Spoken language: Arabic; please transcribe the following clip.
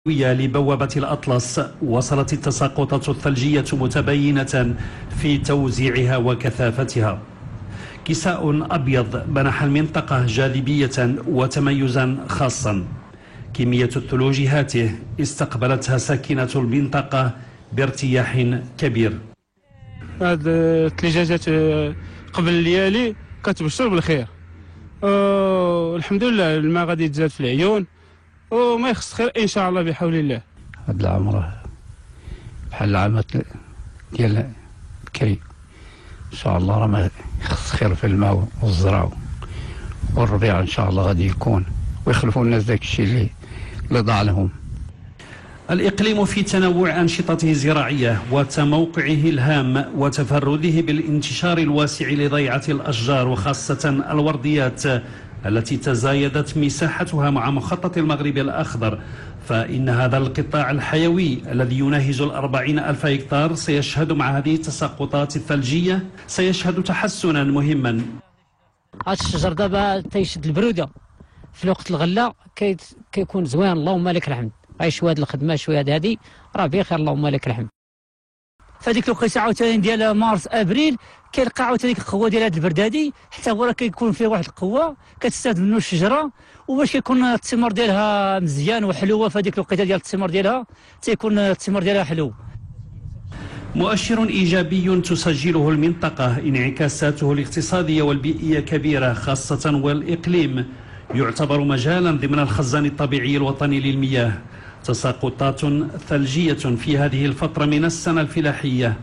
لبوابة الأطلس وصلت التساقطات الثلجية متباينة في توزيعها وكثافتها. كساء أبيض منح المنطقة جاذبية وتميزا خاصا. كمية الثلوج هاته استقبلتها ساكنة المنطقة بارتياح كبير. هاد الثلجاجات قبل الليالي كتبشر بالخير، الحمد لله الماء غادي يتزاد في العيون وما يخص خير ان شاء الله بحول الله. هاد العام راه بحال العامات ديال بكري، ان شاء الله راه ما يخص خير في الماء والزرع، والربيع ان شاء الله غادي يكون ويخلفوا الناس داك الشيء اللي ضاع لهم. الإقليم في تنوع أنشطته الزراعية وتموقعه الهام وتفرده بالانتشار الواسع لضيعة الأشجار وخاصة الورديات التي تزايدت مساحتها مع مخطط المغرب الأخضر، فإن هذا القطاع الحيوي الذي يناهز 40,000 هكتار سيشهد مع هذه التساقطات الثلجية سيشهد تحسنا مهما. هذا الشجر دابا تيشد البرودة في وقت الغلة كيكون زوين، اللهم لك الحمد. غير شويه هاد الخدمه شويه هادي راه بخير، اللهم لك الحمد. فهاديك الوقيته عاوتاني ديال مارس ابريل كيلقى عاوتاني القوه ديال هاد البرد هادي، حتى هو راه كيكون فيه واحد القوه كتستافد منه الشجره، وباش كيكون الثمر ديالها مزيان وحلوه في هاديك الوقيته ديال الثمر ديالها تيكون الثمر ديالها حلو. مؤشر إيجابي تسجله المنطقة، انعكاساته الاقتصادية والبيئية كبيرة خاصة والإقليم يعتبر مجالا ضمن الخزان الطبيعي الوطني للمياه. تساقطات ثلجية في هذه الفترة من السنة الفلاحية